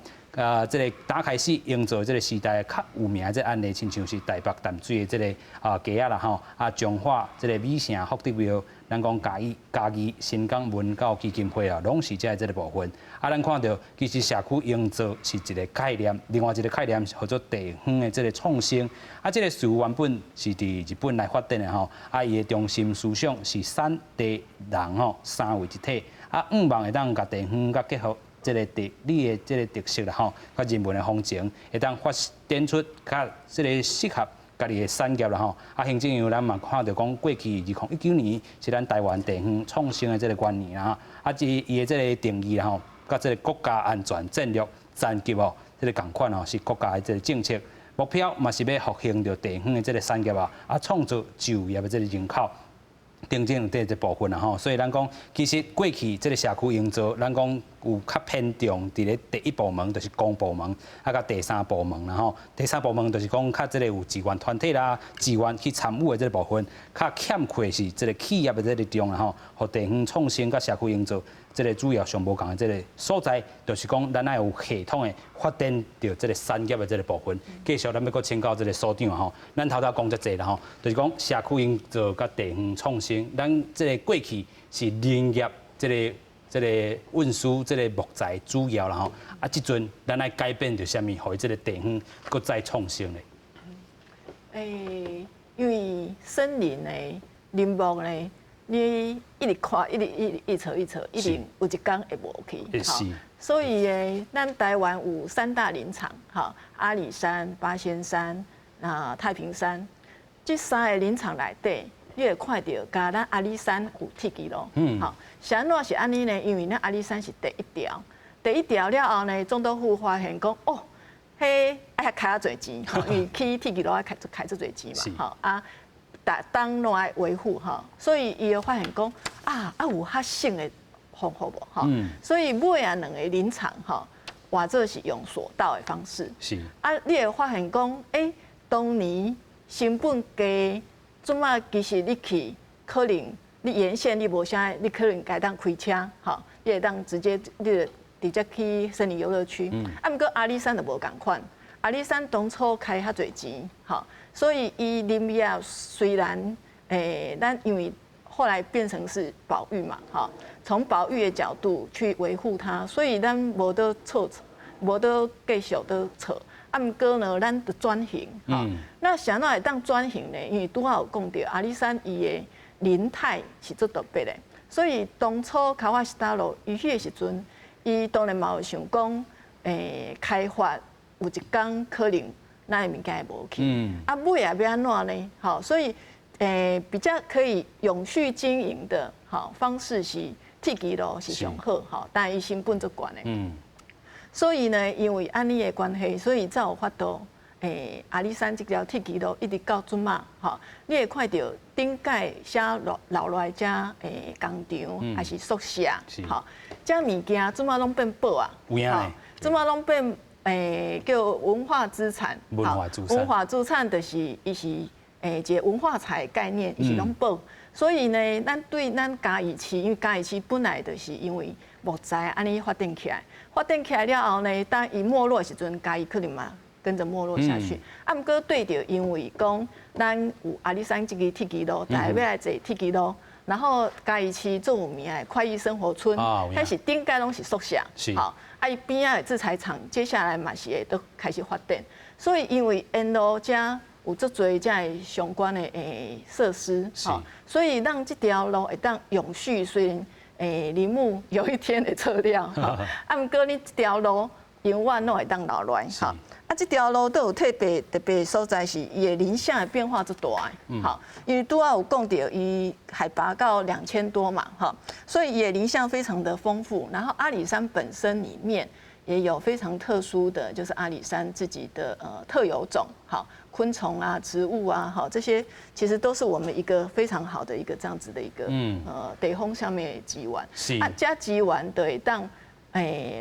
这个打开始营造这个时代较有名的这案例，亲像是台北淡水的这个街仔啦吼，啊彰化这个美城福德庙，咱讲嘉义新港文教基金会啊，拢是这个部分。啊，咱看到其实社区营造是一个概念，另外一个概念叫做地方的这个创新。啊，这个事原本是伫日本来发展的吼，啊，伊的中心思想是山地人吼三位一体，啊，望会当甲地方甲结合。这个地理的这个特色啦吼，甲人文的风情，会当发展出较这个适合家己的产业啦吼。啊，行政院咱嘛看到讲，过去2019年是咱台湾地方创新的这个元年啦，啊，伊的这个定义啦吼，甲这个国家安全战略战级哦，这个共款哦，是国家的这个政策目标嘛是要复兴着地方的这个产业啊，啊，创造就业的这个人口。等等这一部分啦吼，所以咱讲，其实过去这个社区营造，咱讲有较偏重伫咧第一部门，就是公部门，啊，甲第三部门啦吼。第三部门就是讲较这个有志愿团体啦、志愿去参与的这个部分，较欠缺是这个企业的这个力量啦吼，和地方创新甲社区营造。这个主要上无共的这个所在，就是讲咱要有系统的发展到这个产业的这个部分。继续咱要搁请教这个所长吼，咱头讲遮济啦吼，就是讲社区营造甲地方创新，咱这个过去是林业这个运输这个木材主要啦吼，啊，即阵咱来改变着啥物，互这个地方搁再创新咧？因为森林的林木咧。你一直看，一扯，一定有一天会无去。好，所以咱台湾有3大林场，好，阿里山、八仙山、太平山，这3个林场内底，你会看到，甲咱阿里山有铁枝路。好，是安怎是安尼呢？因为咱阿里山是第一条了后呢，总督府发现讲，哦，迄爱开啊侪钱，因为去铁枝路爱开出侪钱嘛，好啊。当拢爱维护哈，所以伊就发现讲有较省的方法无哈，所以尾2个林场哈，或者是用索道的方式，是你会发现讲，当年成本低，怎么其实你去可能你沿线你无啥，你可能该当开车哈，你会当直接直接去森林游乐区，毋过阿里山就无共款，阿里山当初开较侪钱哈。所以，伊林业虽然，咱因为后来变成是保育嘛，哈，从保育的角度去维护它，所以咱无得错，无得继续得错。啊，毋过呢，咱得转型，哈。那想到会当转型呢？因为拄好有讲到阿里山伊的林态是最特别的，所以当初卡瓦西达路伊迄个时阵，伊当然嘛有想讲，开发有一天可能。那物件无去，尾也要安怎呢？好，所以比较可以永续经营的好方式是铁枝路是上好，好，但伊成本足悬的。所以呢，因为安尼的关系，所以才有法度阿里山这条铁枝路一直到准嘛，好，你会看到顶界写留落来遮工厂还是宿舍，好，遮物件怎么拢变宝啊？有影怎么拢变？叫文化资产，文化资产就是伊是一个文化财概念，伊是拢保。所以呢，咱对咱嘉义市，因为嘉义市本来就是因为木材安尼发展起来了后呢，当伊没落的时阵，嘉义可能嘛跟着没落下去。啊，毋过对着因为讲咱有阿里山这个铁枝路，大家要来坐铁枝路。然后嘉义市最有名的快意生活村，开始顶界拢是宿舍，好，伊边仔的制裁厂，接下来嘛是会都开始发展，所以因为沿路遮有足多遮的相关的设施，好，所以让这条路会当永续，虽然林木有一天会撤掉，啊，毋过你这条路永远拢会当留落来，好，这条路都有特别所在是伊的林相的变化最大的，好，因为拄仔有讲到伊海拔到2000多嘛，哈，所以伊的林相非常的丰富。然后阿里山本身里面也有非常特殊的，就是阿里山自己的特有种，好，昆虫啊、植物啊，好，这些其实都是我们一个非常好的一个这样子的一个地方上面的资源。是啊，这资源就会当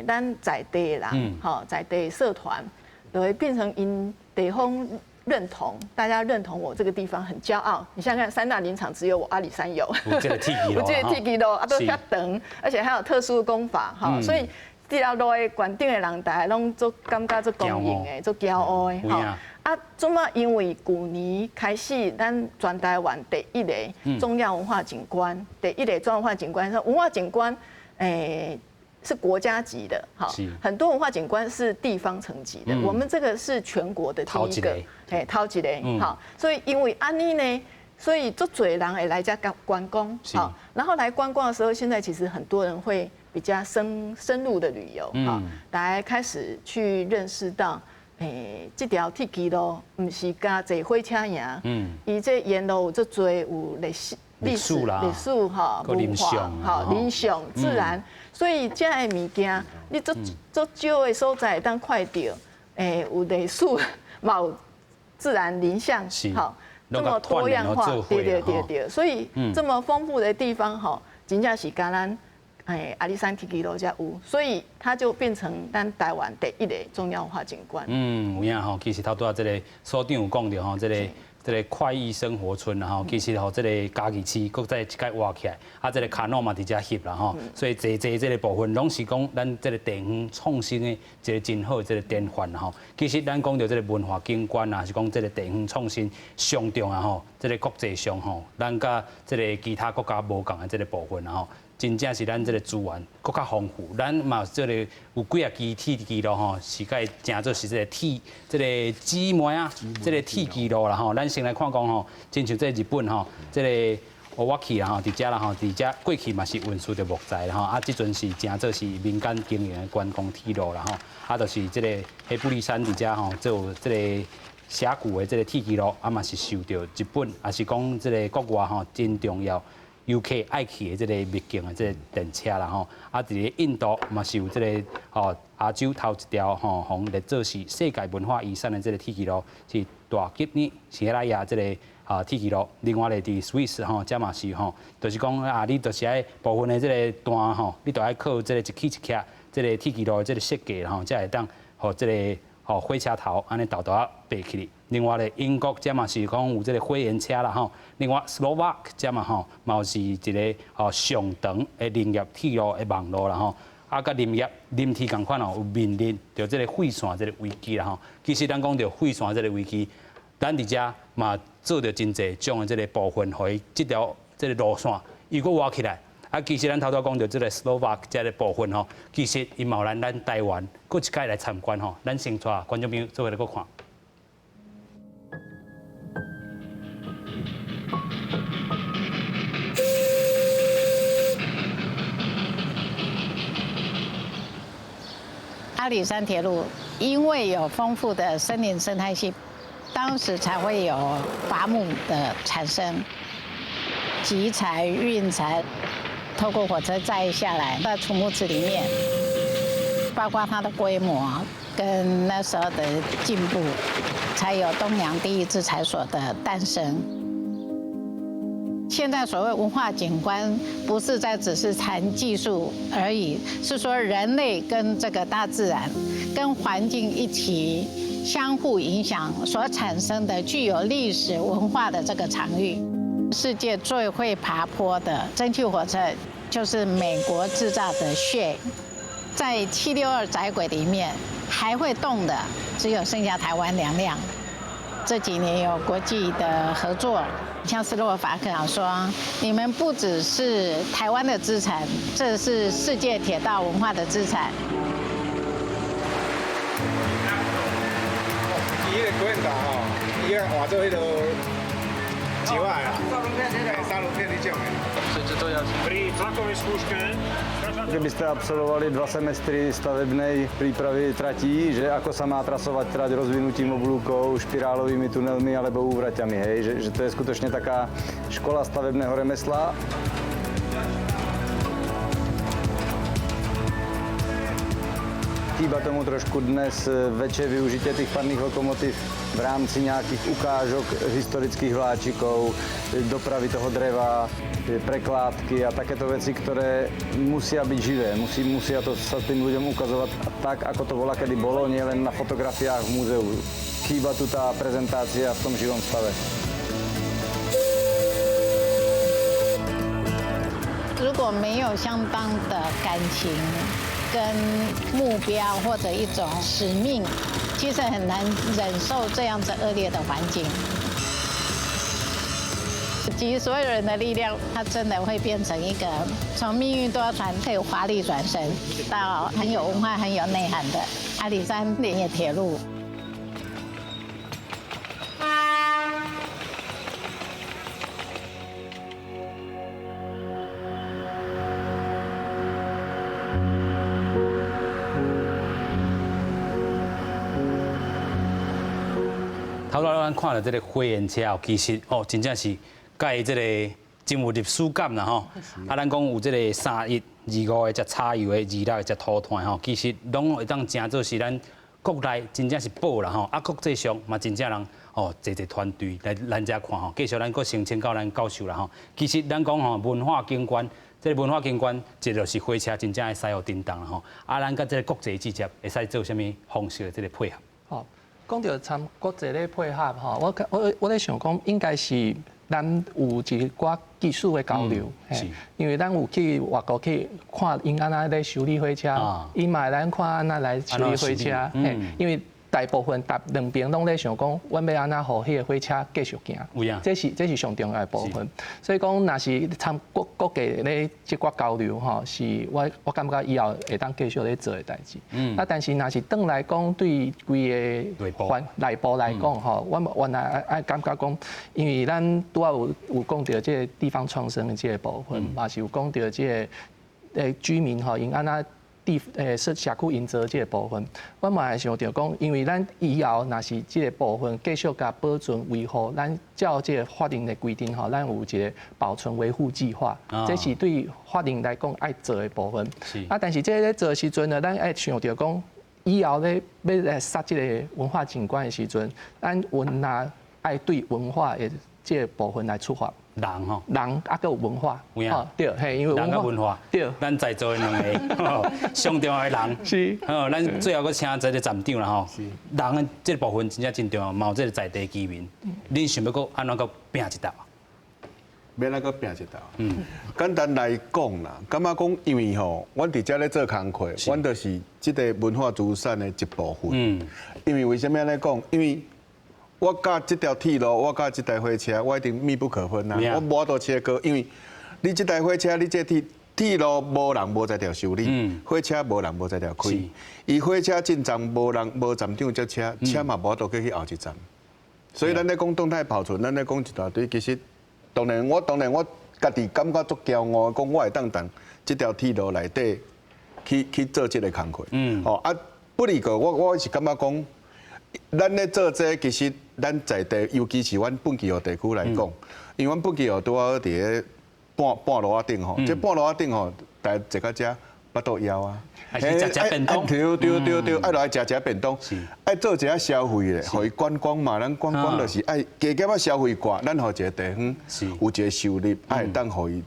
咱在地的人，好，在地社团。就会变成因地方认同，大家认同我这个地方很骄傲。你想想看，三大林场只有我阿里山有，有这个铁基路，有这个铁基路啊，都较长，而且还有特殊的功法，哈，所以这条路的关顶的人，大家拢做感觉做公认的，做骄傲的，哈。啊，怎么因为去年开始，咱全台湾第一个重要文化景观，第一个重要文化景观，文化景观，是国家级的，好，很多文化景观是地方层级的，我们这个是全国的第一个，头一个，好，所以因为安尼呢，所以足多人会来这观光，好，然后来观光的时候，现在其实很多人会比较深入的旅游，好，大家开始去认识到，这条铁基路不是加坐火车行，伊这沿路有足多有历史哈文化哈林相自然。所以这样的物件，你足少的所在当看到，有历史，有自然林相，好，这么多样化，对，所以这么丰富的地方，哈，真正是甘咱阿里山铁基路才有，所以它就变成咱台湾第一个重要文化景观。有影吼，其实头拄仔这个所长有讲到吼，这个快意生活村啦吼，其实吼这个嘉义市搁再一摆挖起来，啊这个卡诺嘛伫遮翕啦吼，所以这个部分拢是讲咱这个地方创新的一个真好的这个典范啦吼。其实咱讲到这个文化景观啊，是讲这个地方创新上重啊吼，这个国际上吼，咱甲这个其他国家无共的这个部分啊吼。真正是咱这个资源更加丰富，咱嘛这个有几啊支铁基路吼，是该正做是这个姊妹啊，这个铁基路啦吼。咱先来看讲吼，亲像这日本吼，这个我去啦吼，伫遮啦吼，伫遮过去嘛是运输的木材啦吼，啊，即阵是正做是民间经营的观光铁路啦吼，啊，就是这个黑布里山伫遮吼，做这个峡谷的这个铁基路，啊嘛是受到日本也是讲这个国外吼真重要。游客爱去的这个秘境的这个电车啦吼，啊，伫咧印度嘛是有这个亚洲头一条吼，红列做是世界文化遗产的这个铁基路，是大吉尼喜马拉雅这个铁基路。另外咧，伫 Swiss 吼，这嘛是吼，就是讲啊，你就是爱部分的这个段吼，你都爱靠这个一起这个铁基路的这个设计吼，才会当互这个火车头安尼豆豆啊爬起哩。另外咧，英国这嘛是讲有这个火焰车啦吼。另外 Slovak 这嘛吼，嘛是一个上长的林业铁路的网络啦吼。啊，甲林铁共款吼，有面临着这个废线这个危机啦吼。其实咱讲到废线这个危机，咱伫遮嘛做着真济种的这个部分，互伊这条这个路线如果挖起来。啊，其实咱头拄讲到这个 Slovak 这个部分吼，其实伊嘛有咱台湾搁一届来参观吼，咱先带观众朋友做伙来搁看。阿里山铁路因为有丰富的森林生态系，当时才会有伐木的产生，集材、运材。透过火车载下来，到储木池里面，包括它的规模跟那时候的进步，才有东洋第一制裁所的诞生。现在所谓文化景观，不是只是谈技术而已，是说人类跟这个大自然、跟环境一起相互影响所产生的具有历史文化的这个场域。世界最会爬坡的蒸汽火车就是美国制造的 Shea， 在762窄轨里面还会动的只有剩下台湾2辆。这几年有国际的合作，像斯洛伐克说，你们不只是台湾的资产，这是世界铁道文化的资产。伊个轨道吼，伊个换做迄个几万啊？沙轮片你种的。所以这都要。Kdybyste absolvovali 2 semestry stavebnej prípravy tratí, že ako sa má trasovať trať rozvinutím oblúkov, špirálovými tunelmi alebo úvraťami, hej, že to je skutočne taká škola stavebného remesla. Chýba tomu trošku dnes väčšie využitie tých parných lokomotív v rámci nejakých ukážok historických vláčikov, dopravy toho dreva, prekládky a takéto veci, ktoré musia byť živé. Musia to sa tým ľuďom ukazovať tak, ako to bola kedy bolo, nielen na fotografiách v múzeu. Chýba tu tá prezentácia v tom živom stave. 如果没有相当的感情跟目标或者一种使命，其实很难忍受这样子恶劣的环境。集所有人的力量，它真的会变成一个从命运多舛可以华丽转身到很有文化、很有内涵的阿里山连野铁路。 头来咱看到这个火焰车哦，其实哦，真正是介这个真有历史感啦吼。啊，咱讲有这个3、1、2、5的，才柴油的，2、6的才土炭吼，其实拢会当真做是咱国内真正是宝啦吼。啊，国际上嘛真正人哦，一团队来咱遮看吼。继续咱搁申请到咱教授啦吼。其实咱讲吼文化景观，这个文化景观，这就是火车真正会使互叮当啦吼。啊，咱甲这个国际直接会使做啥物方式的这个配合？好。 讲到参国际咧配合吼，我咧想讲，应该是咱有一寡技术的交流，因为咱有去外国去看因安那咧修理火车，伊嘛咱看安那来修理火车，因为大部分两边拢咧想讲，阮要安那互迄个火车继续行，这是上重要的部分。所以讲，若是参国际咧即寡交流吼，是我感觉以后会当继续咧做的代志。啊，但是若是转来讲，对规个内部来讲吼，我原来爱感觉讲，因为咱拄仔有讲到即个地方创生的即个部分，嘛是有讲到即个居民吼，因安那。 社区营造这个部分，我嘛会想着讲，因为咱以后若是这个部分继续甲保存维护，咱照这个法定的规定吼，咱有一个保存维护计划，这是对法定来讲爱做的部分。啊，但是这个做的时阵呢，咱爱想着讲，以后咧要来杀这个文化景观的时阵，咱若爱对文化的这个部分来出发。 人吼，人啊，佮有文化，哦对，嘿，因为人跟文化，对，咱在座的两个，上重要的人，是，咱最后佮请这个站长啦吼，人的这部分真正真重要，嘛有这个在地居民，恁想要佮安怎佮拼一道？免那个拼一道。简单来讲啦，感觉讲，因为吼，阮伫遮咧做工课，阮就是即个文化资产的一部分。因为为什么安尼讲？因为 我甲这条铁路，我甲这台火车，我一定密不可分啊！我无多切割，因为你这台火车，你这铁路无人无在条修理，火车无人无在条开，伊火车进站无人无站长接车，车嘛无倒去后一站，所以咱咧讲动态保存，咱咧讲一大堆，其实当然我家己感觉足骄傲，讲我会当这条铁路内底去做这个工课。哦啊，不离个我是感觉讲。 咱咧做这其实咱在地，尤其是阮本基湖地区来讲，因为阮本基湖拄好伫咧半路仔顶吼，这半路仔顶吼，大家坐到遮巴肚枵啊，还是食便当，对，爱来食便当，爱做一下消费咧，互伊观光嘛，咱观光就是爱加减啊消费挂，咱互一个地方有一个收入，爱当互伊。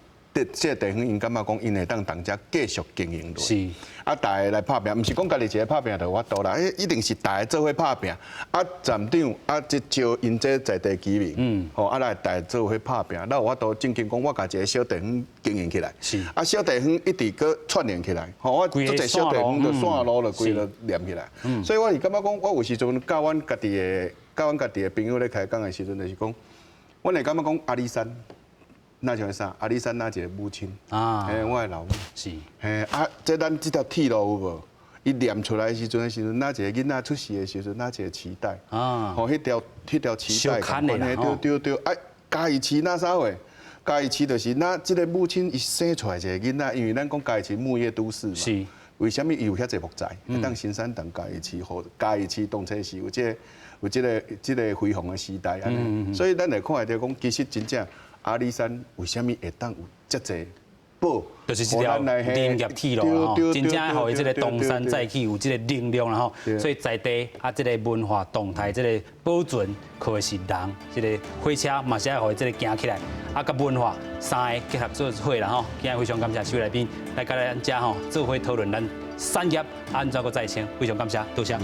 这个地方因感觉讲，因会当当遮继续经营落。是。啊，大家来拍拼，毋是讲家己一个拍拼就有法度啦，一定是大家做伙拍拼。啊，站长啊，即招因这在地居民，吼，啊来大家做伙拍拼，咱有法度正经讲，我家一个小地方经营起来。是。啊，小地方一直搁串联起来，吼，我做一个小地方就线路就规个连起来。所以我是感觉讲，我有时阵教阮家己的朋友咧开讲的时阵，就是讲，我会感觉讲阿里山。 那像啥？阿里山那一个母亲啊，我的老母是，啊，这咱这条铁路有无？伊念出来的时阵，那一个囡仔出世的时阵，那一个脐带啊，吼，迄条脐带，对，嘉义市那啥话？嘉义市就是那这个母亲伊生出来一个囡仔，因为咱讲嘉义市牧业都市嘛。是。为什么伊有遐济木材？当新山当嘉义市和嘉义市动车市有这个辉煌的时代安尼。所以咱来看下讲，其实真正阿里山为什么会当有遮济宝？就是这条林业铁路啦吼，真正互伊这个东山再起有这个力量啦吼，所以在地啊这个文化动态这个保存，靠的是人，这个火车嘛是要互伊这个行起来，啊甲文化三个结合做伙啦吼。今日非常感谢四位来宾来甲咱遮吼做伙讨论咱产业安怎个再生，非常感谢，多谢。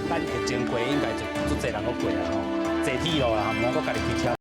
咱疫情过应该就足侪人都过啊吼，坐铁路啦，莫搁家己开车。